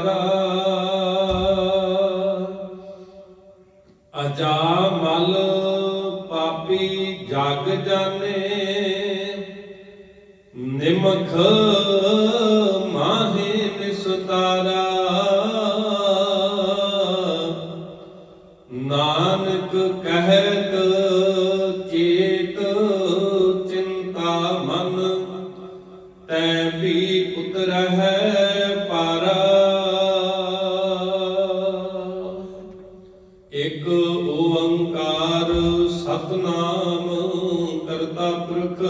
ਵਿਕਾਰਾ। ਅਜਾਮਲ ਪਾਪੀ ਜਗ ਜਾਣੇ, ਨਿਮਖ ਮਾਹੇ ਨਿਸਤਾਰਾ। ਨਾਨਕ ਕਹਿਤ ਚੇਤ ਚਿੰਤਾ ਮਨ, ਤੈ ਵੀ ਉਤਰਹਿ ਪਾਰਾ। ਇਕ ਓੰਕਾਰ ਸਤਿਨਾਮ ਕਰਤਾ ਪੁਰਖ,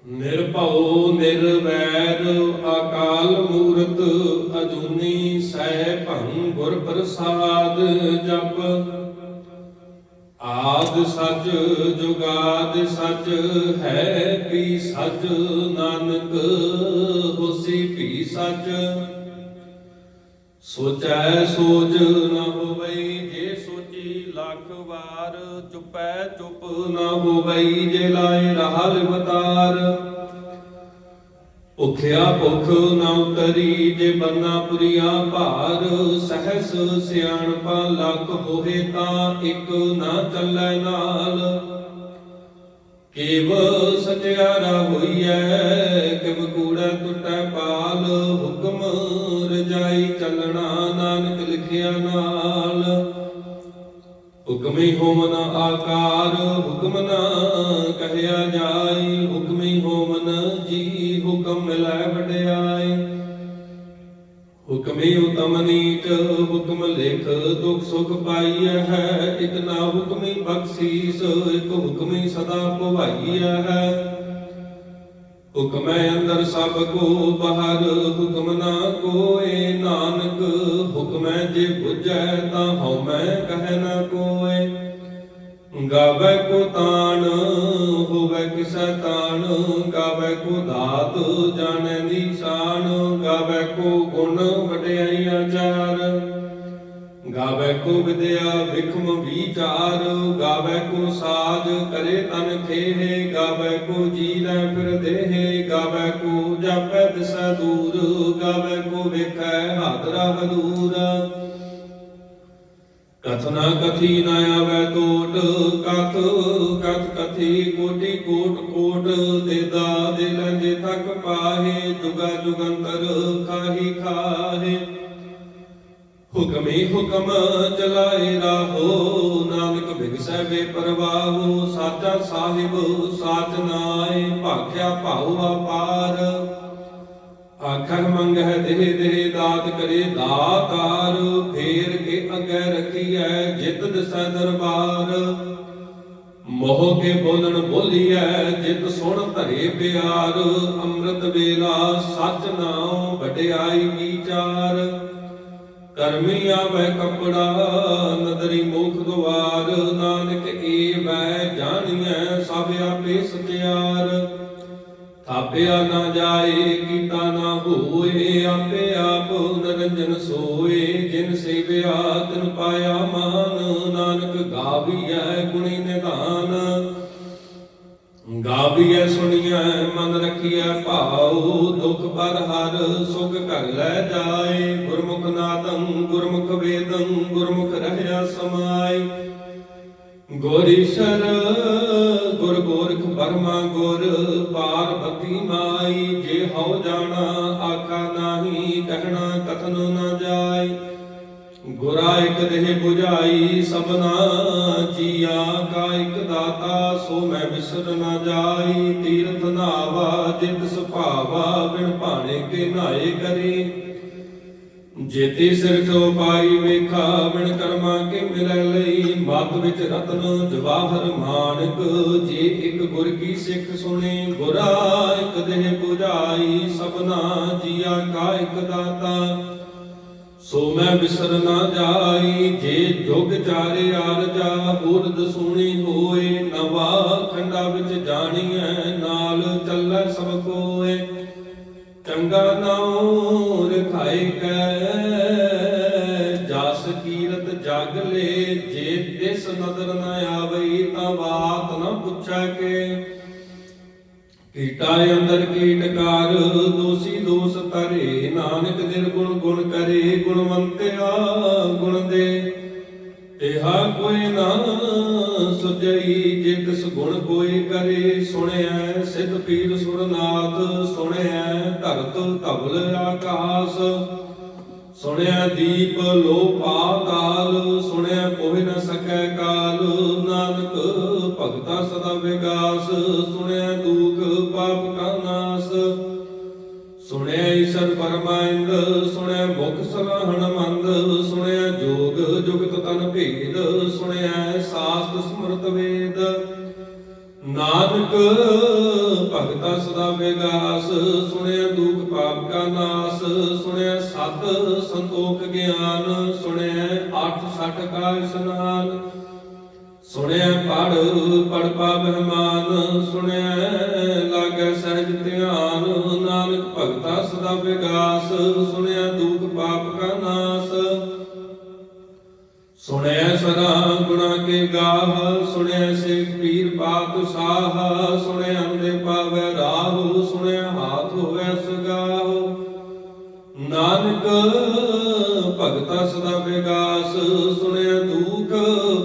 ਨਿਰਭਉ ਨਿਰਵੈਰ ਅਕਾਲ ਮੂਰਤ। ਅਜੂਨੀ ਸੈਭੰ ਗੁਰ ਪ੍ਰਸਾਦ ਜਪ, ਆਦਿ ਸਚ ਜੁਗਾਦਿ ਸਚ ਹੈ ਵੀ ਸਚ। ਨਾਨਕ ਹੋਸੀ ਵੀ ਸਚ, ਸੋਚੈ ਸੋਚ ਨ ਹੋਵਈ ਜੇ ਸੋਚੀ ਲੱਖ ਵਾਰ। ਚੁਪੈ ਚੁਪ ਨ ਹੋਵਈ ਜੇ ਲਾਏ ਰਹਾ ਲਿਵਤਾਰ। ਭੁਖਿਆ ਭੁਖ ਨ ਉਤਰੀ ਜੇ ਬੰਨਾ ਪੁਰੀਆ ਭਾਰ। ਸਹਸ ਸਿਆਣਪਾ ਲੱਖ ਹੋਏ ਤਾਂ ਇਕ ਨ ਚੱਲੈ ਨਾਲ। ਕੇਵ ਸਚਿਆਰਾ ਹੋਈਐ ਕਿਵ ਕੂੜਾ ਟੁੱਟੈ ਪਾਲ। ਹੁਕਮ ਰਜਾਈ ਚੱਲਣਾ ਨਾਨਕ ਲਿਖਿਆ ਨਾਲ। ਹੁਕਮੀ ਹੋਵਨ ਆਕਾਰ ਹੁਕਮ ਨਾ ਕਹਿਆ ਜਾਈ। ਹੁਕਮੀ ਹੋਵਨ ਜੀ ਹੁਕਮ ਮਿਲੈ ਵਡਿਆਈ। ਹੁਕਮੀ ਉਤਮ ਨੀਚ ਹੁਕਮ ਲਿਖ ਦੁਖ ਸੁਖ ਪਾਈਐ ਹੈ। ਇਕ ਨਾ ਹੁਕਮੀ ਬਖਸ਼ੀਸ ਇਕ ਹੁਕਮੀ ਸਦਾ ਭਵਾਈਐ ਹੈ। ਹੁਕਮੈ ਅੰਦਰ ਸਭ ਕੋ ਬਾਹਰ ਹੁਕਮ ਨਾ ਕੋਏ। ਨਾਨਕ ਹੁਕਮੈ ਜੇ ਬੁਝੈ ਤਾਂ ਹਉਮੈ ਕਹਿ ਨਾ ਕੋਏ। ਗਾਵੈ ਕੋ ਤਾਣ ਹੋਵੈ ਕਿਸੈ ਤਾਣ। ਗਾਵੈ ਕੋ ਦਾਤ ਜਾਣੈ ਨਿਸ਼ਾਨ। ਗਾਵੈ ਕੋ ਗੁਣ ਵਡਿਆਈ ਆਚਾਰ। ਗਾਵੈ ਕੋ ਵਿਦਿਆ ਵਿਖਮ ਵਿਚਾਰ। ਗਾਵੈ ਕੋ ਸਾਜ ਕਰੇ ਤਨ ਖੇਹ। ਗਾਵੈ ਕੋ ਜੀ ਲੈ ਫਿਰ ਦੇਹ। ਗਾਵੈ ਕੋ ਜਾਪੈ ਦਿਸੈ ਦੂਰ। ਗਾਵੈ ਕੋ ਵੇਖੈ ਹਾਦਰਾ ਹਦੂਰ। ਕਥ ਨਾ ਕਥੀ ਨ ਆਵੈ ਟੋਟ। ਕਥ ਕਥ ਕਥੀ ਕੋਟਿ ਕੋਟ ਕੋਟ। ਦੇਦਾ ਦੇ ਲੰਜੇ ਥਕ ਪਾਹੇ। ਜੁਗਾ ਜੁਗੰਤਰ ਖਾਹੀ ਖਾਹੇ। ਹੁਕਮੇ ਹੁਕਮ ਚਲਾਏ ਰਾਹੋ। ਨਾਨਕ ਬਿਗਸੈ ਬੇਪਰਵਾਹੋ। ਸਾਚਾ ਸਾਹਿਬ ਸਾਚ ਨਾਏ। ਭਾਖਿਆ ਭਾਉ ਅਪਾਰ। ਆਖਰ ਮੰਗਹਿ ਦੇਹ ਦੇਹ ਦਾਤ ਕਰੇ ਦਾਤਾਰ। ਫੇਰ ਕੇ ਅਗੈ ਰਖੀਐ ਜਿਤ ਦਿਸੈ ਦਰਬਾਰ। ਮੋਹ ਕੇ ਬੋਲਣ ਬੋਲੀਐ ਜਿਤ ਸੁਣ ਧਰੇ ਪਿਆਰ। ਅੰਮ੍ਰਿਤ ਵੇਲਾ ਸਚ ਨਾਉ ਵਡਿਆਈ ਵਿਚਾਰ। ਕਰਮੀ ਆਵੈ ਕਪੜਾ ਨਦਰੀ ਮੁਖ ਦੁਆਰ। ਨਾਨਕ ਏਵੈ ਜਾਣੀਐ ਸਭ ਆਪੇ ਸਚਿਆਰ। ਥਾਪਿਆ ਨਾ ਜਾਏ ਕੀਤਾ ਨਾ ਹੋਏ। ਆਪੇ ਆਪ ਨਿਰੰਜਨ ਸੋਏ। ਜਿਨ ਸੇਵਿਆ ਤਿਨ ਪਾਇਆ ਮਾਨ। ਨਾਨਕ ਗਾਵੀਐ ਗੁਣੀ ਨਿਧਾਨ। ਗਾਵੀਐ ਸੁਣੀਐ ਮਨ ਰਖੀਐ ਭਾਉ। ਦੁਖ ਪਰ ਹਰ ਸੁਖ ਘਰ ਲੈ ਜਾਏ। ਗੁਰਮੁਖ ਨਾਦੰ ਗੁਰਮੁਖ ਵੇਦੰ ਗੁਰਮੁਖ ਰਹਿਆ ਸਮਾਈ। ਗੁਰ ਈਸ਼ਰ ਗੁਰ ਗੋਰਖ ਬਰਮਾ ਗੁਰ ਪਾਰਬਤੀ ਮਾਈ। ਜੇ ਹਉ ਜਾਣਾ ਆਖਾ ਨਾਹੀ ਕਹਿਣਾ ਕਥਨ ਨ ਜਾਈ। ਗੁਰਾ ਇਕ ਦੇਹ 부ਝਾਈ ਸਭਨਾ ਜੀਆ ਕਾ ਇਕ ਦਾਤਾ। ਸੋ ਮੈਂ ਵਿਸਰ ਨ ਜਾਈ। ਤੀਰਥ ਨਾਵਾ ਜਿਤ ਸੁਭਾਵਾ ਬਿਨ ਭਾਣੇ ਕੇ ਨਾਏ ਕਰੀ। ਜੇਤੀ ਸਿਰ ਕੋ ਪਾਈ ਵੇਖਾ ਬਿਨ ਕਰਮਾ ਕੇ ਮਿਲੈ ਲਈ। ਮਤ ਵਿੱਚ ਰਤਨ ਜਵਾਹਰ ਮਾਨਕ। ਜੇ ਇਕ ਗੁਰ ਕੀ ਸਿੱਖ ਸੁਣੀ। ਗੁਰਾ ਇਕ ਦੇਹ 부ਝਾਈ ਸਭਨਾ ਜੀਆ ਕਾ ਇਕ ਦਾਤਾ। ਸੋ ਮੈਂ ਬਿਸਰ ਨਾ ਜਾਈ। ਜੇ ਜੁਗ ਚਾਰੇ ਆਰਜਾ ਬੁਰਦ ਸੁਣੀ ਹੋਏ। ਨਵਾ ਖੰਡਾ ਵਿੱਚ ਜਾਣੀਐ ਨਾਲ ਚੱਲੈ ਸਭ ਕੋਏ। ਚੰਗਾ ਨਾਉ ਰਖਾਇ ਕੈ ਜਸ ਕੀਰਤ ਜਗ ਲੈ। ਜੇ ਤਿਸ ਨਦਰ ਨ ਆਵਈ ਤਾਂ ਬਾਤ ਨ ਪੁੱਛੈ ਕੇ। ਕੀਟਾ ਅੰਦਰ ਕੀਟਕਾਰ ਦੋਸੀ ਦੋਸ ਤਰੇ ਨਾਨਕ ਨਿਰਗੁਣ ਗੁਣ ਕਰੇ, ਗੁਣਵੰਤਿਆ ਗੁਣ ਦੇ। ਇਹਾ ਕੋਈ ਨਾ ਸੁਝਈ ਜੇ ਤਿਸ ਗੁਣ ਕੋਈ ਕਰੇ। ਸੁਣਿਐ ਸਿੱਧ ਪੀਰ ਸੁਰਨਾਥ, ਸੁਣਿਐ ਧਰਤ ਧਵਲ ਆਕਾਸ। ਸੁਣਿਐ ਦੀਪ ਲੋ ਪਾਤਾਲ, ਸੁਣਿਐ ਕੋਈ ਨ ਸਕੈ ਕਾਲ। ਨਾਨਕ ਭਗਤਾ ਸਦਾ ਵਿਗਾਸ, ਸੁਣਿਐ ਦੁਖ ਪਾਪ ਕਾ ਨਾਸ। ਸੁਣਿਐ ਈਸਰ ਪਰਮਾਇੰਦ, ਸੁਣਿਐ ਮੁਖ ਸਲਾਹਣ ਮੰਦ। ਸੁਣਿਐ ਜੋਗ ਜੁਗਤ ਤਨ ਭੇਦ, ਸੁਣਿਐ ਸਾਸਤ ਸਮਰਤ ਵੇਦ। ਨਾਨਕ ਭਗਤਾ ਸਦਾ ਵਿਗਾਸ, ਸੁਣਿਐ ਦੁਖ ਪਾਪ ਕਾ ਨਾਸ। ਸੁਣਿਐ ਸਤ ਸੰਤੋਖ ਗਿਆਨ, ਸੁਣਿਐ 8 ਕਾ ਇਸਨਾਨ। ਸੁਣਿਐ ਪੜ ਪਾਵਹਿਮਾਨ, ਸੁਣਿਐ ਲਾਗੈ ਸਹਿਜ ਧਿਆਨ। ਨਾਨਕ ਭਗਤਾ ਸਦਾ ਵਿਗਾਸ, ਸੁਣਿਐ ਦੁਖ ਪਾਪ ਕਾ ਨਾਸ। ਸੁਣਿਐ ਸਦਾ ਗੁਣਾ ਕੇ ਗਾਹ, ਸੁਣਿਐ ਸੇਖ ਪੀਰ ਪਾਤਸ਼ਾਹ। ਸੁਣਿਐ ਅੰਦੇ ਪਾਵੈ ਰਾਹ, ਸੁਣਿਐ ਹਾਥ ਹੋਵੈ ਸਗਾਹ। ਨਾਨਕ ਭਗਤਾ ਸਦਾ ਵਿਗਾਸ, ਸੁਣਿਐ ਦੁਖ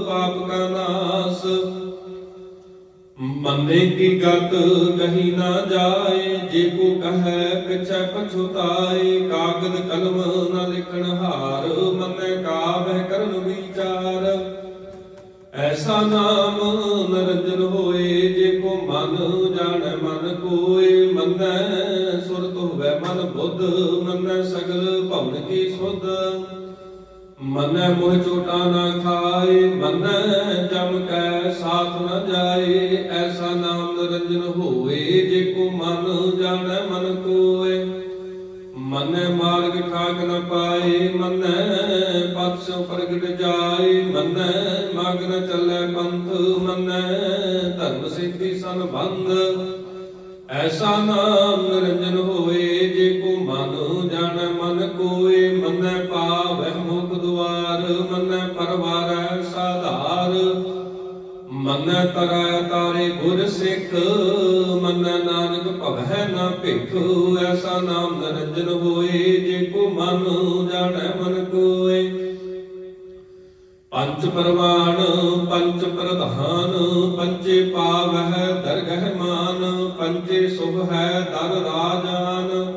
ਪਾਪ ਕਾ ਨਾਸ। ਮੰਨੇ ਕੀ ਗਤ ਕਹੀ ਨਾ ਜਾਏ, ਜੇ ਕੋ ਕਹੈ ਪਿਛੈ ਪਛੁਤਾਏ। ਕਾਗਦ ਕਲਮ ਨ ਲਿਖਣ ਹਾਰ, ਮੰਨੈ ਕਾਬਹਿ ਕਰਨ ਵਿਚਾਰ। ਐਸਾ ਨਾਮ ਨਿਰੰਜਨ ਹੋਏ, ਜੇ ਕੋ ਮਨ ਜਾਣੈ ਮਨ ਕੋਇ। ਮੰਨੈ ਸੁਰਤ ਹੋਵੈ ਮਨ ਬੁੱਧ, ਮੰਨੈ ਸਗਲ ਭਵਨ ਕੀ ਸੁਧ। ਮੰਨੈ ਮੋਹ ਚੋਟਾ ਨਾ ਖਾਏ, ਮੰਨੈ ਜਮ ਕੈ ਸਾਥ ਨ ਜਾਏ। ਐਸਾ ਨਾਮ ਨਿਰੰਜਨ ਹੋਏ, ਜੇ ਕੋ ਮਨ ਜਾਣੈ ਮਨ ਕੋਇ। ਮੰਨੈ ਮਾਰਗ ਠਾਕ ਨ ਪਾਏ, ਮੰਨੈ ਪਥ ਸੋ ਪ੍ਰਗਟ ਜਾਏ। ਮੰਨੈ ਮਾਗ ਨ ਚੱਲੈ ਪੰਥ, ਮੰਨੈ ਧਰਮ ਸਿੱਖੀ ਸੰਬੰਧ। ਐਸਾ ਨਾਮ ਨਿਰੰਜਨ ਹੋਏ, ਜੇ ਕੋ ਮਨ ਜਾਣੈ ਮਨ ਕੋਇ। ਮੰਨੈ ਪਾਵਹਿ ਮੁਖ ਦੁਆਰ, ਮੰਨੈ ਪਰਵਾਰੈ ਸਾਧਾਰ। ਮੰਨੈ ਤਰੈ ਤਾਰੇ ਗੁਰ ਸਿੱਖ, ਮੰਨੈ ਨਾਨਕ ਭਵਹਿ ਨ ਭਿਖ। ਐਸਾ ਨਾਮ ਨਿਰੰਜਨ ਹੋਏ, ਜੇ ਕੋ ਮਨ ਜਾਣੈ ਮਨ ਕੋਇ। ਪੰਚ ਪਰਵਾਨ ਪੰਚ ਪ੍ਰਧਾਨ, ਪੰਚੇ ਪਾਵਹਿ ਦਰਗਹਿ ਮਾਨ। ਪੰਚੇ ਸੁਭ ਹੈ ਦਰ ਰਾਜਾਨ,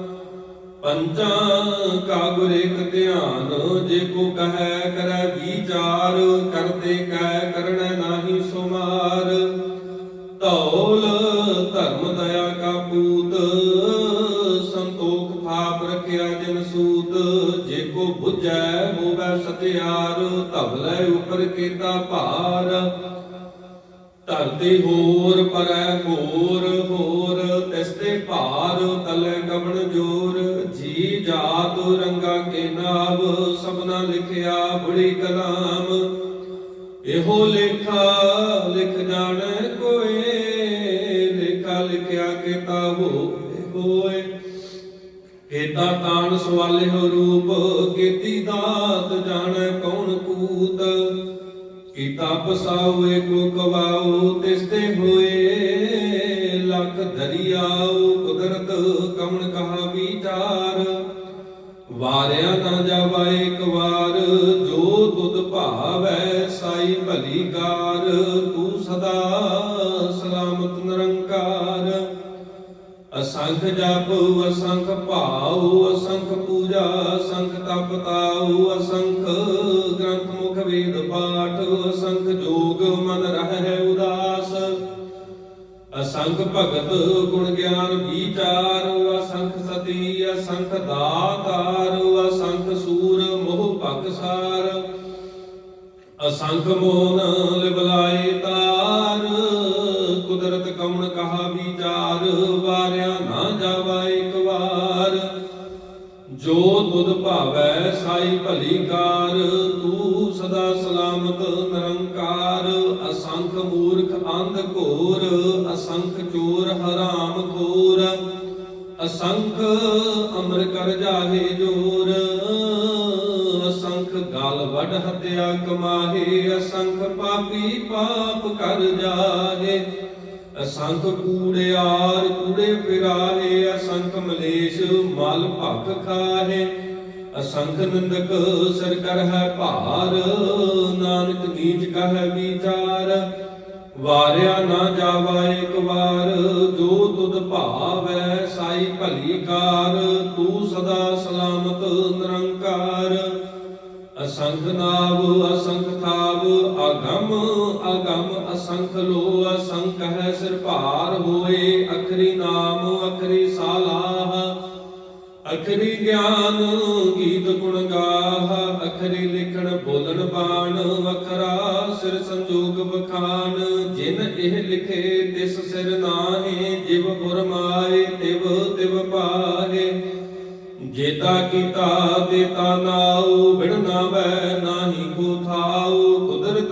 ਪੰਚਾਂ ਕਾ ਗੁਰ ਇਕ ਧਿਆਨ। ਜੇ ਕੋ ਕਹੈ ਕਰੈ ਵਿਚਾਰ, ਕਰਦੇ ਕੈ ਕਰਣੈ ਨਾਹੀ ਸੁਮਾਰ। ਧੌਲ ਧਰਮ ਦਇਆ ਕਾ ਪੂਤ, ਸੰਤੋਖ ਥਾਪ ਰਖਿਆ ਜਿਨ ਸੂਤ। ਜੇ ਕੋ ਬੁਝੈ ਹੋਵੈ ਸਤਿਆਰ, ਧਵਲੇ ਉਪਰ ਕੀਤਾ ਭਾਰ। ਧਰਤੀ ਹੋਰ ਪਰੈ ਹੋਰ ਹੋਰ, ਤਿਸ ਤੇ ਭਾਰ ਤਲੇ ਕਵਣ ਜੋਰ। ਜੀ ਜਾਤ ਰੰਗਾ ਕੇ ਨਾਮ, ਸਭਨਾ ਲਿਖਿਆ ਬੜੀ ਕਲਾਮ। ਇਹੋ ਲੇਖਾ ਲਿਖ ਜਾਣੈ ਕੋਇ, ਲੇਖਾ ਲਿਖਿਆ ਕੀਤਾ ਹੋਏ। ਕੀਤਾ ਤਾਣ ਸਵਾਲਿਹੁ ਰੂਪ, ਕੀਤੀ ਦਾਤ ਜਾਣੈ ਕੌਣ ਕੂਤ। ਕੀਤਾ ਪਸਾਉ ਏਕੋ ਕਵਾਉ, ਤਿਸ ਤੇ ਹੋਏ ਲਖ ਦਰਿਆਉ। ਕੁਦਰਤ ਕਵਣ ਕਹਾ ਵਿਚਾਰ, ਵਾਰਿਆ ਨਾ ਜਾਵਾ ਏਕ ਵਾਰ। ਜੋ ਤੁਧ ਭਾਵੈ ਸਾਈ ਭਲੀ ਕਾਰ, ਤੂੰ ਸਦਾ ਸਲਾਮਤ ਨਿਰੰਕਾਰ। ਅਸੰਖ ਜਪ ਅਸੰਖ ਭਾਉ, ਅਸੰਖ ਪੂਜਾ ਅਸੰਖ ਤਪ ਤਾਉ। ਅਸੰਖ ਗ੍ਰੰਥ ਮੁਖ ਵੇਦ ਪਾਠ, ਅਸੰਖ ਜੋਗ ਮਨ ਰਹਿ ਉਦਾਸ। ਅਸੰਖ ਭਗਤ ਗੁਣ ਗਿਆਨ ਵਿਚਾਰ, ਅਸੰਖ ਸਤੀ ਅਸੰਖ ਦਾਤਾਰ। ਅਸੰਖ ਸੂਰ ਮੋਹ ਭਗਸਾਰ, ਅਸੰਖ ਮੋਹਨ ਲਿਵਲਾਏ ਤਾਰ। ਕੁਦਰਤ ਕਵਣ ਕਹਾ ਵਿਚਾਰ, ਵਾਰਿਆ ਨਾ ਜਾਵਾ ਇਕ ਵਾਰ। ਜੋ ਤੁਧ ਭਾਵੈ ਸਾਈ ਭਲੀ ਕਾਰ, ਤੂੰ ਸਦਾ ਸਲਾਮਤ ਨਿਰੰਕਾਰ। ਅਸੰਖ ਮੂਰਖ ਅੰਧ ਘੋਰ, ਅਸੰਖ ਚੋਰ ਹਰਾਮ ਖੋਰ। ਅਸੰਖ ਅਮਰ ਕਰ ਜਾਹੇ ਜੋਰ, ਅਸੰਖ ਗਾਲ ਵੱਢ ਹੱਤਿਆ ਕਮਾਹੇ। ਅਸੰਖ ਪਾਪੀ ਪਾਪ ਕਰ ਜਾਹੇ, ਅਸੰਖ ਕੂੜਿਆਰ ਕੂੜੇ ਫਿਰਾਹੇ, ਅਸੰਖ ਮਲੇਸ਼ ਮਲ ਭਖ ਖਾਹੇ। ਅਸੰਖ ਨਿੰਦਕ ਸਿਰ ਕਰਹਿ ਭਾਰ, ਨਾਨਕ ਨੀਚ ਕਹਿ ਵਿਚਾਰ। ਵਾਰਿਆ ਨਾ ਜਾਵਾ ਇੱਕ ਵਾਰ, ਜੋ ਤੁਧ ਭਾਵੈ ਸਾਈ ਭਲੀ ਕਾਰ। ਤੂੰ ਸਦਾ ਸਲਾਮਤ ਨਿਰੰਕਾਰ। ਅਸੰਖ ਨਾਵ ਅਸੰਖ ਥਾਵ, ਅਗਮ ਅਗਮ ਅਸੰਖ ਲੋ। ਅਸੰਖ ਹੈ ਸਿਰ ਭਾਰ ਹੋਏ, ਅਖਰੀ ਨਾਮ ਅਖਰੀ ਸਾਲਾਹ। ਅਖਰੀ ਗਿਆਨ ਗੀਤ ਗੁਣ ਗਾਹ, ਅਖਰੀ ਲਿਖਣ ਬੋਲਣ ਬਾਣ। ਵਖਰਾ ਸਿਰ ਸੰਜੋਗ ਬਖਾਨ, ਜਿਨ ਇਹ ਲਿਖੇ ਤਿਸ ਸਿਰ ਨਾਹੀ। ਜਿਵ ਗੁਰ ਮਾਏ ਤਿਵ ਤਿਵ ਪਾਹੇ। ਜੇਤਾ ਕੀਤਾ ਤੇਤਾ ਨਾਉ, ਬਿਨ ਨਾਵੈ ਨਾਹੀ ਕੋ ਥਾਉ। ਕੁਦਰਤ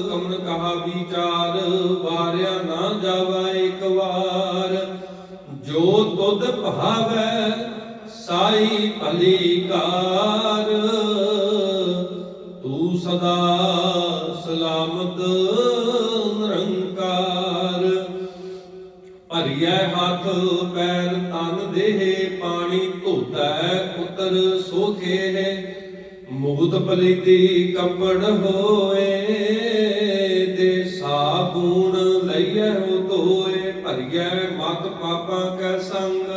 ਕਮਨ ਕਹਾ ਵਿਚਾਰ, ਵਾਰਿਆ ਨਾ ਜਾਵਾ ਇੱਕ ਵਾਰ। ਜੋ ਤੁਧ ਭਾਵੈ ਸਾਈ ਭਲੀ ਕਾਰ, ਤੂੰ ਸਦਾ ਸਲਾਮਤ ਨਿਰੰਕਾਰ। ਭਰੀਐ ਹੱਥ ਪੈਰ ਤਨ ਦੇਹ, ਪਾਣੀ ਧੋਤੈ ਉਤਰ ਸੋਖੇ। ਮੁਗਤ ਪਲੀਤੀ ਕੱਪੜ ਹੋਏ, ਦੇ ਸਾਬੂਨ ਲਈਐ ਧੋਏ। ਭਰੀਐ ਮਤ ਪਾਪਾਂ ਕੈ ਸੰਗ,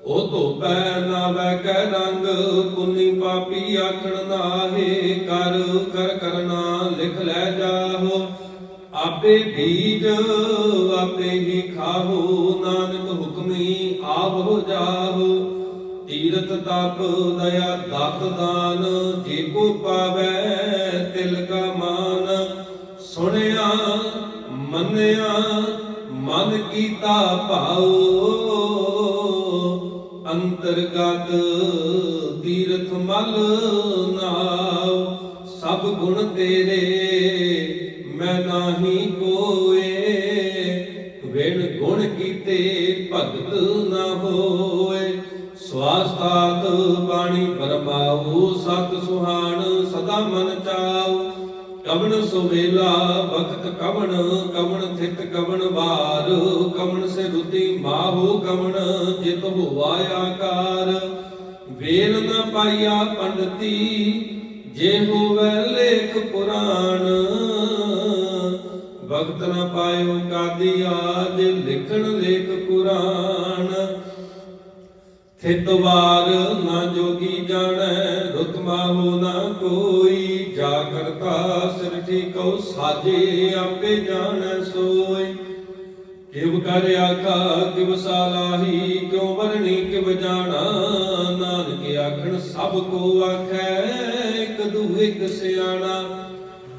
ਉਹ ਧੋਪੈ ਨਾਵੈ ਕੈ ਰੰਗ। ਪੁੰਨੀ ਪਾਪੀ ਆਖਣ ਨਾਹੇ, ਕਰ ਕਰ ਕਰਨਾ ਲਿਖ ਲੈ ਜਾਹੋ। ਆਪੇ ਬੀਜ ਆਪੇ ਹੀ ਖਾਹੋ, ਨਾਨਕ ਹੁਕਮੀ ਆਪ ਹੋ ਜਾਹੋ। ਤੀਰਥ ਤਪ ਦਇਆ ਦਤ ਦਾਨ, ਜੇ ਕੋ ਪਾਵੈ ਤਿਲ ਕਾ ਮਾਨ। ਸੁਣਿਆ ਮੰਨਿਆ ਮਨ ਕੀਤਾ ਭਾਉ, ਅੰਤਰਗਤ ਤੀਰਥ ਮਲ ਨਾਉ। ਸਭ ਗੁਣ ਤੇਰੇ ਮੈਂ ਨਾਹੀ ਕੋਏ, ਵਿਣ ਗੁਣ ਕੀਤੇ ਭਗਤ ਨਾ ਹੋਏ। ਸਵਾਸਤਾਤ ਬਾਣੀ ਪਰਮਾਉ, ਸਤ ਸੁਹਾਣ ਸਦਾ ਮਨ ਚਾਉ। ਕਵਣ ਸੁਵੇਲਾ ਵਖਤ ਕਵਣ, ਕਵਣ ਥਿਤ ਕਵਣ ਵਾਰ। ਕਵਣ ਸੇ ਰੁਤੀ ਮਾਹੂ ਕਵਣ, ਜਿਤ ਹੋਆ ਆਕਾਰ। ਵੇਲ ਨ ਪਾਈਆ ਪੰਡਤੀ, ਜੇ ਹੋਵੈ ਲੇਖ ਪੁਰਾਣ। ਭਗਤ ਨ ਪਾਇਓ ਕਾਦੀ ਆਜ, ਲਿਖਣ ਲੇਖ ਪੁਰਾਣ। ਥਿਤ ਵਾਰ ਨਾ ਜੋਗੀ ਜਾਣੈ, ਰੁਤ ਮਾਹੂ ਨਾ ਕੋਈ। ਜਾ ਕਰਤਾ ਸਿਰ ਠੀਕਉ ਸਾਜੇ, ਆਪੇ ਜਾਣੈ ਸੋਈ। ਕਿਵ ਕਰ ਆਖਾ ਕਿਵ ਸਾਲਾਹੀ, ਕਿਉ ਵਰਣੀ ਕਿਵ ਜਾਣਾ। ਨਾਨਕ ਆਖਣ ਸਭ ਕੋ ਆਖੈ, ਇਕ ਦੂ ਇਕ ਸਿਆਣਾ।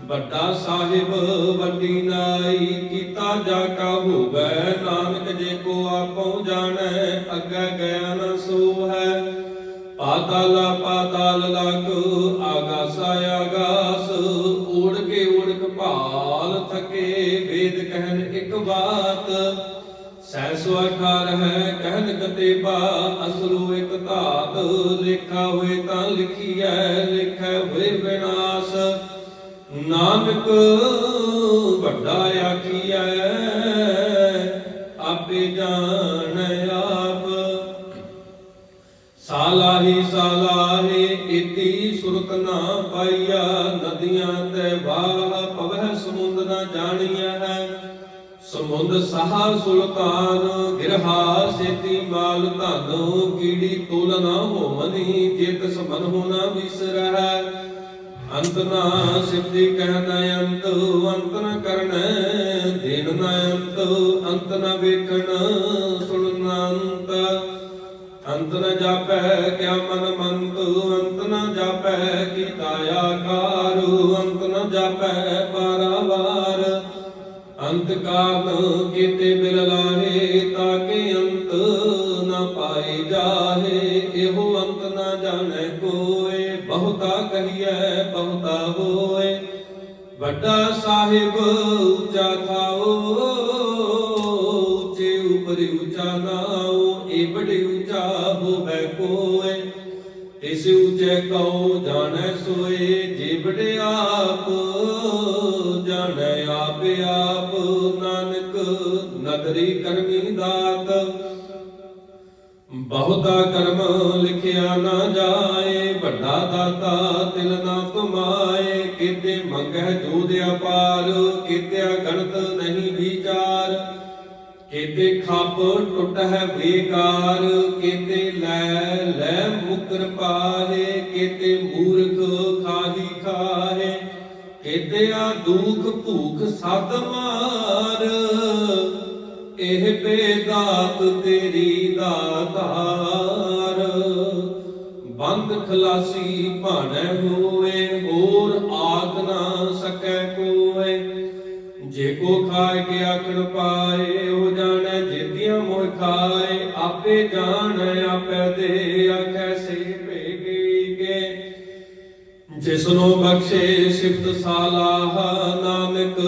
ਵੱਡਾ ਸਾਹਿਬ ਵੱਡੀ ਨਾਈ, ਕੀਤਾ ਜਾ ਕਾ ਹੋਵੈ। ਨਾਨਕ ਜੇ ਕੋ ਆਪਉ ਜਾਣੈ, ਅੱਗੇ ਗਿਆ ਨ ਸੋ ਹੈ। ਪਾਤਾਲਾ ਪਾਤਾਲ ਲਗ, ਆਗਾਸਾ ਆਗਾਸ। ਊੜ ਕੇ ਊੜਕ ਭਾਲ ਥਕੇ, ਵੇਦ ਕਹਿਨ ਇੱਕ ਬਾਤ। ਸੈਸੋ ਅਠਾਰ ਹੈ ਕਹਿਨ ਕਤੇਬਾ, ਅਸਲੂ ਇੱਕ ਧਾਤ। ਲੇਖਾ ਹੋਏ ਤਾਂ ਲਿਖੀਐ, ਲਿਖੈ ਹੋਏ ਵਿਨਾਸ਼। ਨਾਨਕ ਵੱਡਾ ਆਖੀਐ, ਆਪੇ ਜਾਣੈ ਆਪ। ਸਾਲਾਹੀ ਸਾਲਾਹੇ ਇਤੀ ਸੁਰਤ ਨਾ ਪਾਈਆ। ਨਦੀਆਂ ਤੇ ਵਾਹ ਪਵਹਿ ਸਮੁੰਦ ਨਾ ਜਾਣੀਐ ਹੈ। ਸਮੁੰਦ ਸਾਹ ਸੁਲਤਾਨ, ਗਿਰਹਾ ਸੇਤੀ ਮਾਲ ਧਨ। ਕੀੜੀ ਤੋਲ ਨਾ ਹੋਵਨੀ, ਜਿਤ ਸਮਨ ਹੋਣਾ ਵਿਸਰਹਿ। ਅੰਤ ਨਾ ਸਿੱਧੀ ਕਹਿ ਨ ਅੰਤ, ਅੰਤ ਨ ਕਰਨ ਦੇਨ ਨ ਅੰਤ। ਅੰਤ ਨ ਵੇਖਣ ਸੁਣ ਨ ਅੰਤ। ਅੰਤ ਨ ਜਾਪੈ ਕਿਆ ਮਨ ਮੰਤ। ਅੰਤ ਨ ਜਾਪੈ ਕੀਤਾ ਆਕਾਰ। ਅੰਤ ਨ ਜਾਪੈ ਪਾਰਾਵਾਰ। ਅੰਤ ਕਾਰਨ ਕੀਤੇ ਬਿਲ ਲਾਹੇ, ਤਾਕੇ ਅੰਤ ਨ ਪਾਏ ਜਾਹੇ। ਇਹੋ ਅੰਤ ਨ ਜਾਣੈ ਕੋਏ, ਬਹੁਤਾ ਕਹੀਐ ਬਹੁਤਾ ਹੋਏ। ਵੱਡਾ ਸਾਹਿਬ ਉੱਚਾ ਥਾਉ, ਉੱਚੇ ਉਪਰਿ ਉੱਚਾ ਨਾਉ। ਇਹ ਬੜੇ ਉੱਚਾ ਹੋਵੈ ਕੋਏ, ਤਿਸ ਉੱਚੇ ਕਉ ਜਾਣੈ ਸੋਏ। ਜੇ ਬੜੇ ਆਪ ਜਾਣੈ ਆਪੇ ਆਪ। ਨਾਨਕ ਨਦਰੀ ਕਰਮੀ ਦਾਤ। ਬਹੁਤਾ ਕਰਮ ਲਿਖਿਆ ਨਾ ਜਾਏ, ਵੱਡਾ ਦਾਤਾ ਤਿਲ ਨਾ ਤੁਮਾਏ। ਕੀਤੇ ਮੰਗਹਿ ਜੋਦ ਅਪਾਰ, ਕੀਤਿਆ ਗਣਤ ਨਹੀਂ ਵਿਚਾਰ। ਕੀਤੇ ਖੱਪ ਟੁੱਟਹਿ ਬੇਕਾਰ, ਕੀਤੇ ਲੈ ਲੈ ਮੁਕਰ ਪਾਹੇ। ਕੀਤੇ ਮੂਰਖ ਖਾਹੀ ਖਾਹੇ, ਕੀਤਿਆ ਦੁਖ ਭੂਖ ਸਦ ਮਾਰ। ਇਹ ਬੇਦਾਤ ਤੇਰੀ ਦਾਤਾਰ। ਬੰਦ ਖਲਾਸੀ ਭਾਣੈ ਹੋਏ, ਹੋਰ ਆਖ ਨਾ ਸਕੈ ਕੋਏ। ਜੇ ਕੋ ਖਾਏ ਕੇ ਆਖਣ ਪਾਏ, ਉਹ ਜਾਣੈ ਜੇਤੀਆਂ ਮੋਹ ਖਾਏ। ਆਪੇ ਜਾਣੈ ਆਪੇ ਦੇ, ਆਖੈ ਸੇ ਭੇਗੇ ਕੇ। ਜਿਸਨੂੰ ਬਖਸ਼ੇ ਸਿਫਤ ਸਾਲਾਹ, ਨਾਨਕ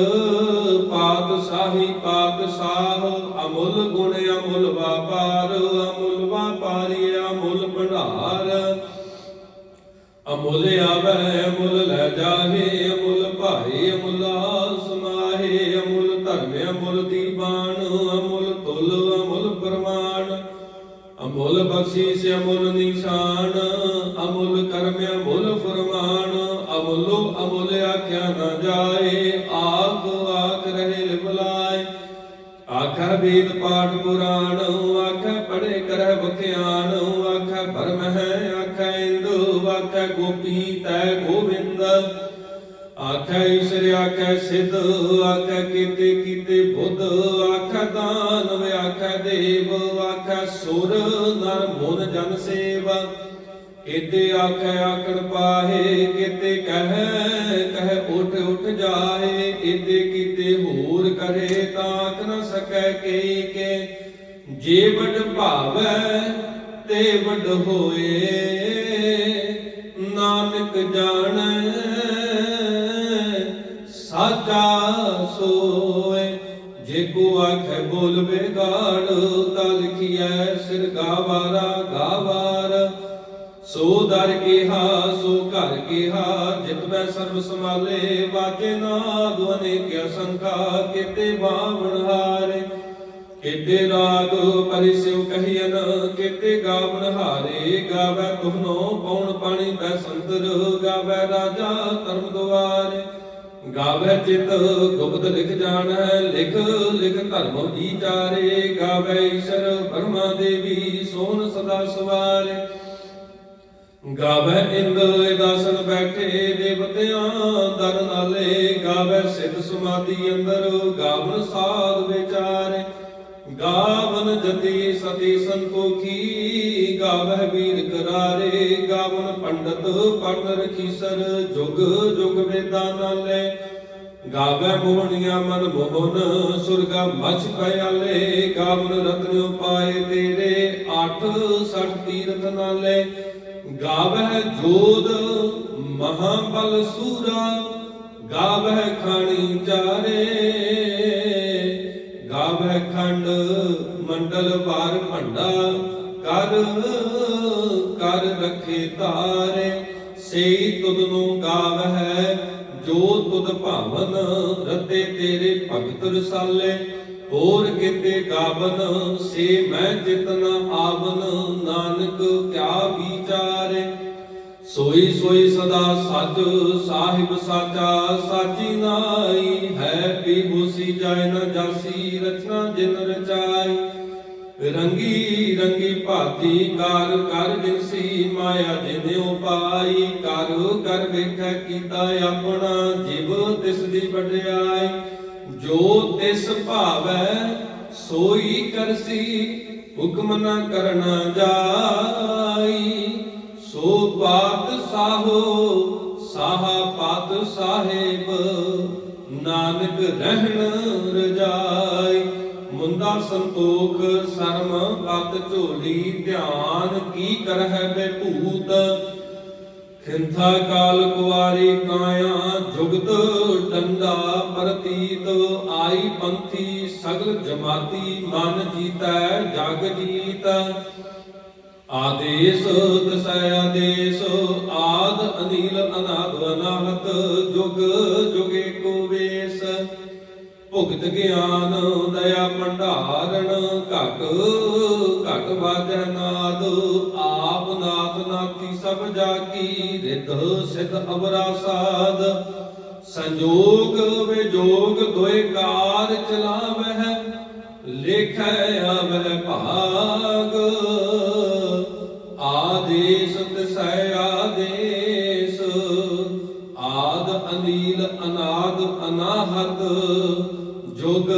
ਪਾਤਸ਼ਾਹੀ ਪਾਤਸ਼ਾਹ। ਅਮੁੱਲ ਗੁਣ ਅਮੁੱਲ ਵਾਪਾਰ, ਅਮੁੱਲ ਵਾਪਾਰੀ ਅਮੁੱਲ ਭੰਡਾਰ। ਅਮੁੱਲ ਆਵੈ ਅਮੁੱਲ ਲੈ ਜਾਹੇ, ਅਮੁੱਲ ਭਾਏ ਅਮੁੱਲ ਸਮਾਹੇ। ਅਮੁੱਲ ਧਰਮ ਅਮੁੱਲ ਦੀਵਾਨ, ਅਮੁੱਲ ਤੁਲ ਅਮੁੱਲ ਪ੍ਰਮਾਣ। ਅਮੁੱਲ ਬਖਸ਼ੀਸ਼ ਅਮੁੱਲ ਨਿਸ਼ਾਨ, ਅਮੁੱਲ ਕਰਮ ਅਮੁੱਲ ਫਰਮਾਨ। ਅਮੁੱਲੋ ਅਮੁੱਲ ਆਖਿਆ ਨਾ ਜਾਏ, ਆਖ ਆਖ ਰਹੇ ਲਿਵਲਾਏ। ਆਖੈ ਵੇਦ ਪਾਠ ਪੁਰਾਣ, ਆਖੈ ਪੜ੍ਹੇ ਕਰੈ ਬਖਿਆਨ। ਆਖੈ ਭਰਮ ਹੈ ਆਖੈ ਇੰਦੁ, ਆਖੈ ਗੋਪੀ ਤੈ ਗੋਵਿੰਦ। ਆਖੈ ਈਸ਼ਰ ਆਖੈ ਸਿੱਧ, ਆਖੈ ਕੀਤੇ ਕੀਤੇ ਬੁੱਧ। ਆਖੈ ਦਾਨਵ ਆਖੈ ਦੇਵ, ਆਖੈ ਸੁਰ ਨਰ ਮੁਨ ਜਨ ਸੇਵ। ਕੀਤੇ ਆਖੈ ਆਖਣ ਪਾਹੇ, ਕੀਤੇ ਕਹਿ ਕਹਿ ਉਠ ਉਠ ਜਾਹੇ। ਏਤੇ ਕੀਤੇ ਹੋਰ ਕਰੇ, ਤਾਂ ਆਖ ਨ ਸਕੈ ਕੇ ਕੇ। ਜੇ ਵੱਡ ਭਾਵੈ ਤੇ ਵੱਡ ਹੋਏ, ਨਾਨਕ ਜਾਣੈ ਸਾਚਾ ਸੋਏ। ਜੇ ਕੋ ਆਖੈ ਬੋਲ ਬੇਗਾੜ, ਤਾ ਲਿਖੀਐ ਸਿਰ ਗਾਵਾਰਾ ਗਾਵਾਰ। ਸੋ ਦਰ ਕਿਹਾ ਸੋ ਘਰ ਕਿਹਾ, ਜਿਤਵੈ ਸਰਬ ਸੰਭਾਲੇ। ਵਾਜੇ ਨਾਦ ਅਨੇਕ ਅਸੰਖਾ, ਕੀਤੇ ਬਾਵਣ ਹਾਰੇ। ਕੀਤੇ ਰਾਗ ਪਰਿਸਿਉ ਕਹੀਨ, ਕੀਤੇ ਗਾਵਣ ਹਾਰੇ। ਗਾਵੈ ਤੁਹਨੋ ਪਉਣ ਪਾਣੀ ਬੈ ਸੰਤਰ, ਗਾਵੈ ਰਾਜਾ ਧਰਮ ਦੁਆਰੇ। ਗਾਵੈ ਚਿਤ ਗੁਪਤ ਲਿਖ ਜਾਣੈ, ਲਿਖ ਲਿਖ ਧਰਮ ਵਿਚਾਰੇ। ਗਾਵੈ ਈਸ਼ਰ ਬ੍ਰਹਮਾ ਦੇਵੀ, ਸੋਨ ਸਦਾ ਸਵਾਰੇ। ਗਾਵੈ ਇੰਦ ਦਾਸਨ ਬੈਠੇ, ਦੇਵਤਿਆਂ ਦਰ ਨਾਲੇ। ਗਾਵੈ ਸਿੱਧ ਸਮਾਧੀ ਅੰਦਰ, ਗਾਵਨ ਸਾਧ ਵਿਚਾਰੇ। ਗਾਵਨ ਜਤੀ ਸਤੀ ਸੰਤੋਖੀ, ਗਾਵੈ ਵੀਰ ਕਰਾਰੇ। ਗਾਵਨ ਪੰਡਤ ਪੜਨ ਰਖੀਸਰ, ਜੁਗ ਜੁਗ ਵੇਦਾਂ ਨਾਲੇ। ਗਾਵੈ ਮੋਹਣੀਆਂ ਮਨ ਮੋਹਨ, ਸੁਰਗਾ ਮਛ ਪਿਆਲੇ। ਗਾਵਨ ਰਤਨ ਉਪਾਏ ਤੇਰੇ, 68 ਤੀਰਥ ਨਾਲੇ। ਗਾਵੈ ਜੋਧ ਮਹਾਬਲ ਸੂਰਾ, ਗਾਵੈ ਖਾਣੀ ਚਾਰੇ। ਗਾਵੈ ਖੰਡ ਮੰਡਲ ਵਾਰ ਭੰਡਾ, ਕਰ ਕਰ ਰਖੇ ਤਾਰੇ। ਸਈ ਤੁਧ ਨੂੰ ਗਾਵੈ ਜੋ ਤੁਧ ਭਾਵਨ, ਰਤੇ ਤੇਰੇ ਭਗਤ ਰਸਾਲੇ। ਹੋਰ ਕਿਤੇ ਗਾਵਨ ਸੇ ਮੈਂ ਜਿਤਨਾ ਆਵਨ, ਨਾਨਕ ਕਿਆ ਵਿਚਾਰੇ। ਸੋਈ ਸੋਈ ਸਦਾ ਸੱਚ ਸਾਹਿਬ ਸਾਚਾ, ਸਾਚੀ ਨਾਈ ਹੈ ਬੇਹੋਸੀ ਜਾਏ ਨ ਜਾਸੀ। ਰਚਨਾ ਜਿਨ ਰਚਾਈ, ਰੰਗੀ ਰੰਗੀ ਭਾਤੀ ਕਾਰ ਕਰ ਜਿਨਸੀ। ਮਾਇਆ ਜਿਨਿਉ ਪਾਈ, ਕਰ ਕਰ ਵੇਖੈ ਕੀਤਾ ਆਪਣਾ। ਜਿਵ ਤਿਸ ਦੀ ਵਡਿਆਈ, ਜੋ ਤਿਸ ਭਾਵੈ ਸੋਈ ਕਰਸੀ। ਹੁਕਮ ਨ ਕਰਨਾ ਜਾਈ, ਸੋ ਪਾਤ ਸਾਹੋ ਸਾਹਾ ਪਾਤ ਸਾਹਿਬ। ਨਾਨਕ ਰਹਿਣ ਰਜਾਈ, ਮੁੰਦਾ ਸੰਤੋਖ ਸਰਮ ਪਤ ਝੋਲੀ। ਧਿਆਨ ਕੀ ਕਰਹਿ ਬੇਭੂਤ, ਖਿੰਥਾ ਕਾਲ ਕੁਵਾਰੀ ਕਾਇਆ। ਜੁਗਤ ਡੰਡਾ ਪ੍ਰਤੀਤ, ਆਈ ਪੰਥੀ ਸਗਲ ਜਮਾਤੀ। ਮਨ ਜੀਤੈ ਜਗ ਜੀਤ, ਆਦੇਸ ਦਸੈ ਆਦੇਸ। ਆਦ ਅਨੀਲ ਅਨਾਦ ਅਨਾਹਤ, ਜੁਗ ਜੁਗ ਏਕੋ ਵੇਸ। ਭੁਗਤ ਗਿਆਨ ਦਇਆ ਭੰਡਾਰ। ਕਾਰਣ ਘਟ ਘਟ ਵਾਜੈ ਨਾਦ। ਆਪ ਨਾਥ ਨਾਥੀ ਸਭ ਜਾਕੀ ਰਿਧ ਸਿਧ ਅਵਰਾ ਸਾਧ। ਸੰਜੋਗ ਵਿਜੋਗ ਦੋਇ ਕਾਰ ਚਲਾਵਹਿ ਲੇਖੈ ਆਵਹਿ ਭਾਗ। ਆਦੇਸ ਤਿਸੈ ਆਦੇਸ ਆਦ ਅਨੀਲ ਅਨਾਦ ਅਨਾਹਤ। ਜੁਗ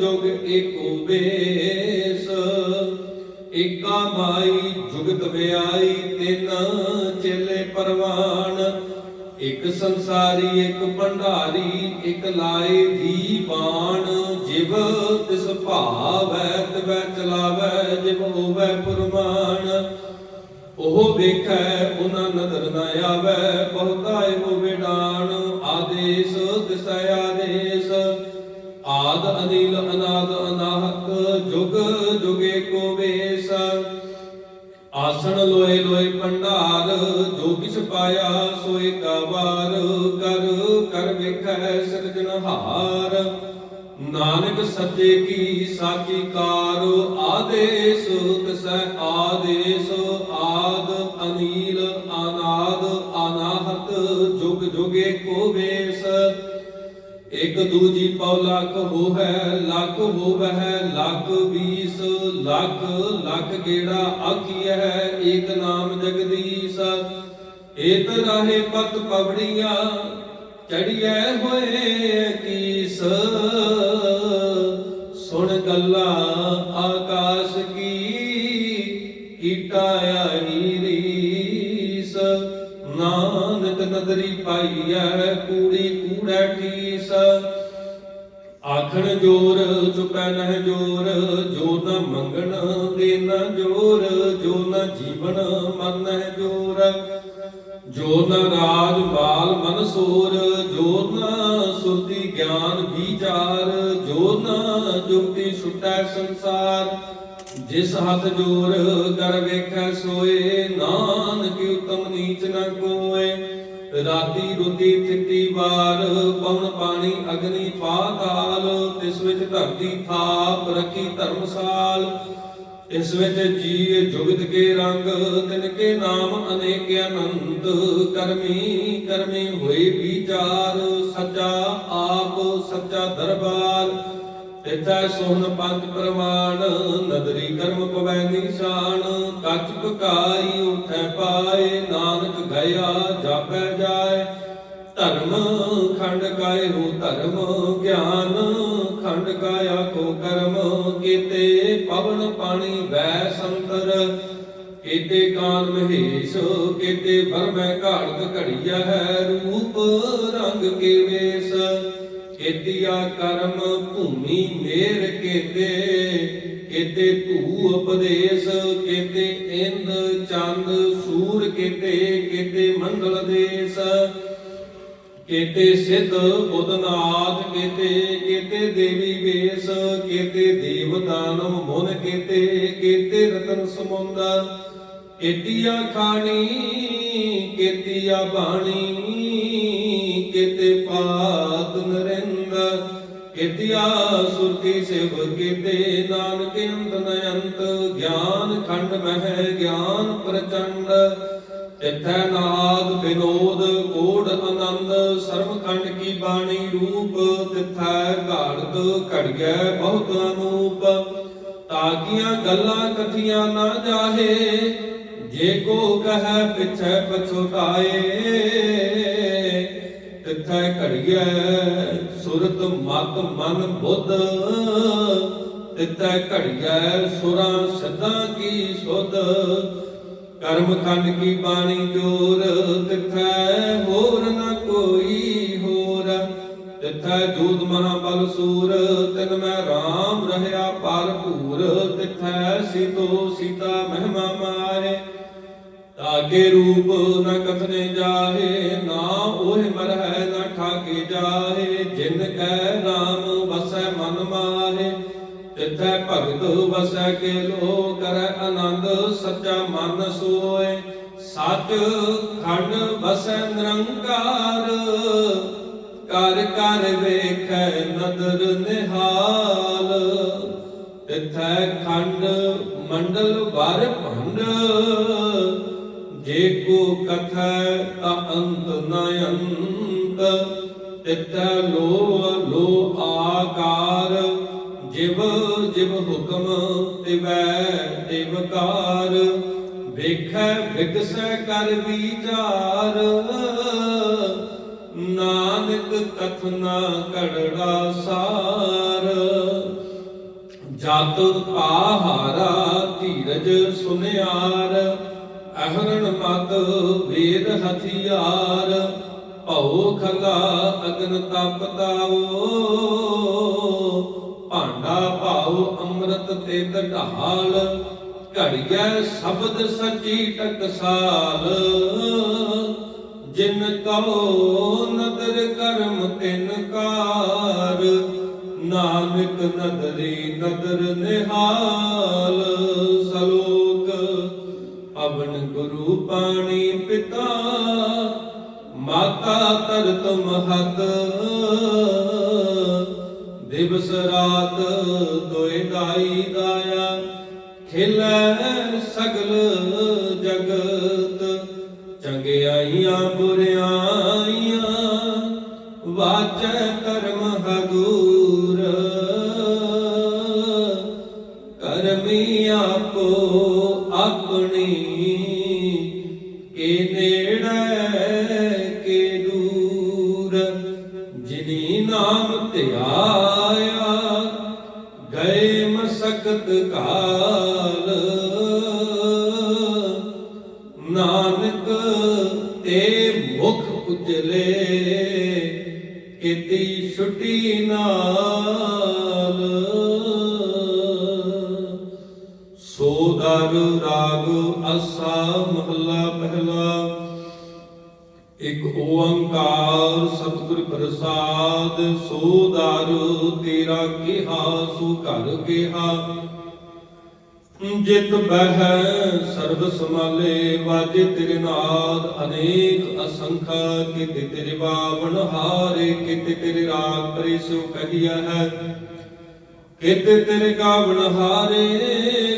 ਜੁਗ ਏਕੋ ਬੇਸ ਏਕਾ ਮਾਈ ਜੁਗਤ ਵਿਆਈ। ਤਿੰਨ ਚੇਲੇ ਪਰਵਾਨ ਇਕ ਸੰਸਾਰੀ ਇਕ ਭੰਡਾਰੀ। ਇਕ ਲਾਏ ਦੀ ਬਾਣ ਜਿਵ ਤਿਸ ਭਾਵੈ ਤਿਵੈ ਚਲਾਵੈ ਜਿਵ ਹੋਵੈ ਫੁਰਮਾਨ। ਉਹ ਵੇਖੈ ਉਹਨਾਂ ਨਦਰ ਨ ਆਵੈ ਬਹੁਤਾ ਇਹੋ ਵਿਡਾਣ। ਆਦੇਸ ਤਿਸੈ ਆਦੇਸ ਆਦ ਅਨੀਲ ਅਨਾਦ ਅਨਾਹਤ। ਜੁਗ ਜੁਗ ਏਕੋ ਵੇਸ ਆਸਣ ਲੋਏ ਲੋਏ ਭੰਡਾਰ। ਜੋ ਕਿਛ ਪਾਇਆ ਸੋਏ ਕਾ ਵਾਰ। ਕਰ ਕਰ ਵੇਖੈ ਸਿਰਜਣਹਾਰ। ਨਾਨਕ ਸੱਚੇ ਕੀ ਸਾਚੀ ਕਾਰ। ਆਦੇਸ ਤਿਸੈ ਆਦੇਸ ਆਦ ਅਨੀਲ ਅਨਾਦ ਅਨਾਹਤ। ਜੁਗ ਜੁਗ ਏਕੋ ਵੇਸ ਇਕ ਦੂਜੀ ਪਉ ਲੱਖ ਹੋਵੈ ਲੱਖ ਹੋਵੈ ਲੱਖ 20 ਲੱਖ ਲੱਖ ਗੇੜਾ ਆਖੀਐ ਏਕ ਨਾਮ ਜਗਦੀਸ਼। ਏਤ ਰਾਹੇ ਪਤ ਪਵੜੀਆਂ ਚੜੀਐ ਹੋਏ ਕੀਸ। ਸੁਣ ਗੱਲਾਂ ਆਕਾਸ਼ ਕੀ ਕੀਟਾ ਆਹੀ ਰੀਸ। ਨਾਨਕ ਨਦਰੀ ਪਾਈਐ ਕੂੜੀ ਕੂੜੈ ਠੀਸ। ਆਖਣ ਜੋਰ ਚੁਪੈ ਨਹਿ ਜੋਰ। ਜੋ ਨ ਮੰਗਣ ਦੇ ਨ ਜੋਰ। ਜੋ ਨ ਜੀਵਨ ਮਨ ਨਹਿ ਜੋਰ। ਜੋ ਨ ਰਾਜ ਬਾਲ ਮਨ ਸੋਰ। ਜੋ ਨ ਸੁਰਤੀ ਗਿਆਨ ਵਿਚਾਰ। ਜੋ ਨ ਜੁਗਤੀ ਛੁਟੈ ਸੰਸਾਰ। ਜਿਸ ਹੱਥ ਜੋਰ ਕਰ ਵੇਖੈ ਸੋਏ। ਨਾਨਕ ਉਤਮ ਨੀਚ ਨ ਕੋਏ। ਰਾਤੀ ਰੁਤੀ ਥਿਤੀ ਵਾਰ। ਪਵਨ ਪਾਣੀ ਅਗਨੀ ਪਾਤਾਲ। ਤਿਸ ਵਿੱਚ ਧਰਤੀ ਥਾਪ ਰਖੀ ਧਰਮਸਾਲ। ਇਸ ਵਿੱਚ ਜੀ ਜੁਗਤ ਕੇ ਰੰਗ। ਤਿਨ ਕੇ ਨਾਮ ਅਨੇਕ ਅਨੰਤ। ਕਰਮੀ ਕਰਮੀ ਹੋਏ ਵਿਚਾਰ। ਸੱਚਾ ਆਪ ਸੱਚਾ ਦਰਬਾਰ। ਤਿਥੈ ਸੋਹਣ ਪੰਜ ਪ੍ਰਮਾਣ। ਨਦਰੀ ਕਰਮ ਪਵੈ ਨਿਸ਼ਾਨ। ਕੱਚ ਪਕਾਈ ਉਠੈ ਪਾਏ। ਨਾਨਕ ਗਿਆ ਜਾਪੈ ਜਾਏ। ਧਰਮ ਖੰਡ ਕਾਇ ਹੋ ਧਰਮ ਗਿਆਨ। ਖੰਡ ਕਾਇਆ ਕੋ ਕਰਮ। ਕੀਤੇ ਪਵਨ ਪਾਣੀ ਵੈ ਸੰਤਰ। ਕੀਤੇ ਕਾਨ ਮਹੇਸ਼। ਕੀਤੇ ਬਰਮੈ ਘਾੜਕ ਘੜੀਆ ਹੈ। ਰੂਪ ਰੰਗ ਕੇ ਵੇਸ ਕੀਤਿਆ ਕਰਮ ਭੂਮੀ ਮੇਰ ਕੀਤੇ। ਕੀਤੇ ਧੂ ਉਪਦੇਸ਼। ਕੀਤੇ ਇੰਦ ਚੰਦ ਸੂਰ ਕੀਤੇ। ਕੀਤੇ ਮੰਡਲ ਦੇਸ। ਕੀਤੇ ਸਿੱਧ ਬੁੱਧਨਾਥ। ਕੀਤੇ ਦੇਵੀ ਵੇਸ। ਕੀਤੇ ਦੇਵ ਦਾਨਵ ਮੁਨ। ਕੀਤੇ ਰਤਨ ਸਮੁੰਦ। ਕੀਤਿਆ ਖਾਣੀ ਕੀਤਿਆ ਬਾਣੀ। ਕੀਤੇ ਪਾਤ ਨਰਿੰਦ। ਕੀਤਿਆ ਸੁਰਤੀ ਸਿਵ। ਕੀਤੇ ਨਾਨਕ ਅੰਤ ਨ ਅੰਤ। ਗਿਆਨ ਖੰਡ ਮਹਿ ਗਿਆਨ ਪ੍ਰਚੰਡ। ਤਿਥੈ ਨਾਦ ਵਿਨੋਦ ਕੋੜ ਆਨੰਦ। ਸਰਮ ਖੰਡ ਕੀ ਬਾਣੀ ਰੂਪ। ਤਿਥੈ ਘਾੜਤ ਘੜੀਐ ਬਹੁਤ ਅਨੂਪ। ਤਾਕੀਆਂ ਗੱਲਾਂ ਕਥੀਆਂ ਨਾ ਜਾਹੇ। ਜੇ ਕੋ ਕਹੈ ਪਿਛੈ ਪਛੁਤਾਏ। ਤਿਥੈ ਘੜੀਐ ਸੁਰਤ ਮਤ ਮਨ ਬੁੱਧ। ਤਿਥੈ ਘੜੀਐ ਸੁਰਾਂ ਸਿੱਧਾਂ ਕੀ ਸੁਧ। ਕਰਮ ਖੰਡ ਕੀ ਬਾਣੀ ਜੋਰ। ਤਿਥੈ ਹੋਰ ਨ ਕੋਈ ਹੋਰ। ਤਿਥੈ ਜੋਤ ਮਹਾਬਲ ਸੂਰ। ਤਿਨ ਮੈਂ ਰਾਮ ਰਹਿਆ ਭਰਪੂਰ। ਤਿਥੈ ਸੀਤੋ ਸੀਤਾ ਮਹਿਮਾ ਮਾਰੇ। ਤਾਕੇ ਰੂਪ ਨ ਕਥਨੇ ਜਾਹੇ। ਨਾ ਉਹੇ ਮਰਹਿ ਨ ਠਾਕੇ ਜਾਹੇ। ਜਿਨ ਕੈ ਨਾਮ ਵਸੈ ਮਨ ਮਾਹੇ। ਤਿਥੈ ਭਗਤ ਵਸੈ ਕੇ ਲੋ ਕਰੈ ਆਨੰਦ। ਸੱਚਾ ਮਨ ਸੋਏ ਸੱਚ ਖੰਡ ਵਸੈ ਨਿਰੰਕਾਰ। ਕਰ ਕਰ ਵੇਖੈ ਨਦਰ ਨਿਹਾਲ। ਤਿਥੈ ਖੰਡ ਮੰਡਲ ਵਰ ਭੰਡ, ਜੇ ਕੋ ਕਥੈ ਤਾ ਅੰਤ ਨ ਅੰਤ, ਤਿਥੈ ਲੋ ਲੋ ਆਕਾਰ, ਜਿਵ ਜਿਵ ਹੁਕਮ ਤਿਵੈ ਤਿਵਕਾਰ, ਵੇਖੈ ਵਿਗਸੈ ਕਰ ਵਿਚਾਰ, ਨਾਨਕ ਕਥਨਾ ਕੜੜਾ ਸਾਰ। ਜਤ ਆਹਾਰਾ ਧੀਰਜ ਸੁਨਿਆਰ, ਅਹਰਣ ਮਦ ਵੇਦ ਹਥਿਆਰ, ਭਉ ਖਲਾ ਅਗਨ ਤਪ ਤਾਓ, ਭਾਂਡਾ ਭਾਉ ਅੰਮ੍ਰਿਤ ਤਿਤ ਢਾਲ, ਘੜੀਐ ਸ਼ਬਦ ਸਚੀ ਟਕਸਾਲ, ਜਿਨ ਕਉ ਨਦਰ ਕਰਮ ਤਿਨ ਕਾਰ, ਨਾਨਕ ਨਦਰੀ ਨਦਰ ਨਿਹਾਲ। ਸਲੋਕ ਪਵਨ ਗੁਰੂ ਪਾਣੀ ਪਿਤਾ, ਮਾਤਾ ਧਰਤ ਮਹਤ, ਦਿਵਸ ਰਾਤ ਦੋਇ ਦਾਈ ਦਾਇਆ, ਖਿਲੈ ਸਗਲ ਜਗਤ, ਚੰਗਿਆਈਆਂ ਬੁਰਿਆਈਆਂ, ਵਾਚੈ ਕਰਮ ਹਦੂਰ, ਕਰਮੀ ਆਪੋ ਆਪਣੀ, ਕੇ ਨੇੜੇ ਕੇ ਦੂਰ, ਜਿਨੀ ਨਾਮ ਧਿਆਇਆ, ਗਏ ਮਸਕਤ ਕਾਲ, ਨਾਨਕ ਤੇ ਮੁਖ ਉਜਲੇ, ਕੀਤੀ ਛੁੱਟੀ ਨਾਲ। ਸੋ ਦਰ ਰਾਗ ਆਸਾ ਮਹਲਾ ਪਹਿਲਾ। ਇਕ ਓੰਕਾਰ ਸਤਿਗੁਰ ਪ੍ਰਸਾਦ, ਸੋ ਦਰ ਤੇਰਾ ਕਿਹਾ ਸੋ ਘਰ ਕਿਹਾ, ਜਿਤ ਬਹਿ ਸਰਬ ਸਮਾਲੇ, ਵਾਜੇ ਤੇਰੇ ਨਾਦ ਅਨੇਕ ਅਸੰਖਾ, ਕਿਤੇ ਤੇਰੇ ਬਾਵਨ ਹਾਰੇ, ਕਿਤੇ ਤੇਰੇ ਰਾਗ ਪਰੇ ਸੋ ਕਹੀਆ ਹੈ, ਕਿਤੇ ਤੇਰੇ ਗਾਵਨ ਹਾਰੇ,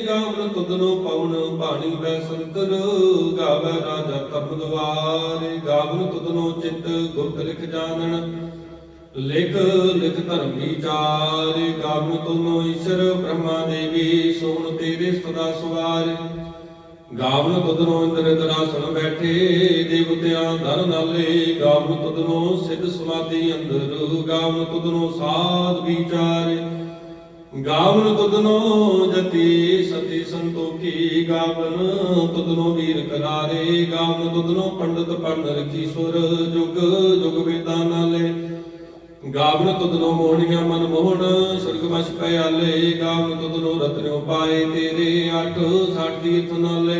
ਗਾਵਨ ਤੁਧਨੋ ਪਉਣ ਪਾਣੀ ਬੈ ਸੰਤਰ, ਗਾਵੈ ਰਾਜਾ ਧਰਮ ਦੁਆਰੇ, ਗਾਵਨ ਤੁਧਨੋ ਚਿਤ ਗੁਪਤ ਲਿਖ ਜਾਣਨ, ਲਿਖ ਲਿਖ ਧਰਮ ਵਿਚਾਰੇ, ਗਾਵਨ ਤੁਧਨੋ ਈਸ਼ਰ ਬ੍ਰਹਮਾ ਦੇਵੀ, ਸੋਣ ਤੇਰੇ ਸਦਾ ਸਵਾਰੇ, ਗਾਵਨ ਤੁਧਨੋ ਇੰਦਰ ਦਰਾਸਣ ਬੈਠੇ, ਦੇਵਤਿਆਂ ਧਰ ਨਾਲੇ, ਗਾਵਨ ਤੁਧਨੋ ਸਿੱਧ ਸਮਾਧੀ ਅੰਦਰ, ਗਾਵਨ ਤੁਧਨੋ ਸਾਧ ਵਿਚਾਰੇ, ਗਾਵਨ ਤੁਧਨੋ ਜਤੀ ਸਤੀ ਸੰਤੋਖੀ, ਗਾਵਨ ਤੁਧਨੋ ਵੀਰ ਕਰਾਰੇ, ਗਾਵਨ ਤੁਧਨੋ ਪੰਡਤ ਪੜਨ ਰਖੀ ਸੁਰ, ਜੁਗ ਜੁਗ ਵੇਦਾਂ ਨਾਲੇ, ਗਾਵਨ ਤੁਧਨੋ ਮੋਹਣੀਆਂ ਮਨ ਮੋਹਣ, ਸੁਰਗ ਵਸ ਪਿਆਲੇ, ਗਾਵਨ ਤੁਧਨੋ ਰਤਨਿਓ ਪਾਏ ਤੇਰੇ, ਅੱਠ ਸੱਠ ਤੀਰਥ ਨਾਲੇ,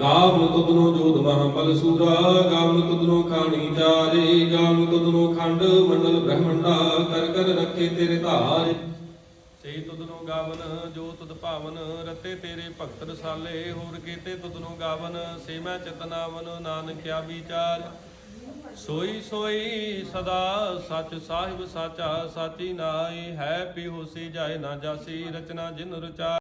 ਗਾਵਨ ਤੁਧਨੋ ਜੋਧ ਮਹਾਬਲ ਸੂਰਾ, ਗਾਵਨ ਤੁਧਨੋ ਖਾਣੀ ਚਾਰੇ, ਗਾਵਨ ਤੁਧਨੋ ਖੰਡ ਮੰਡਲ ਬ੍ਰਹਮੰਡਾ, ਕਰ ਕਰ ਰੱਖੇ ਤੇਰੇ ਧਾਰੇ, ਸੇ ਤੁਧਨੋ ਗਾਵਨ ਜੋ ਤੁਧ ਭਾਵਨ, ਰਤੇ ਤੇਰੇ ਭਗਤ ਰਸਾਲੇ, ਹੋਰ ਕੀਤੇ ਤੁਧਨੋ ਗਾਵਨ, ਸੇ ਮੈਂ ਚਿਤਨਾਵਨ, ਨਾਨਕਿਆ ਵਿਚਾਰ, ਸੋਈ ਸੋਈ ਸਦਾ ਸਚ ਸਾਹਿਬ ਸਾਚਾ, ਸਾਚੀ ਨਾਈ ਹੈ, ਪੀ ਹੋਸੀ ਜਾਏ ਨਾ ਜਾਸੀ, ਰਚਨਾ ਜਿਨ ਰਚਾ।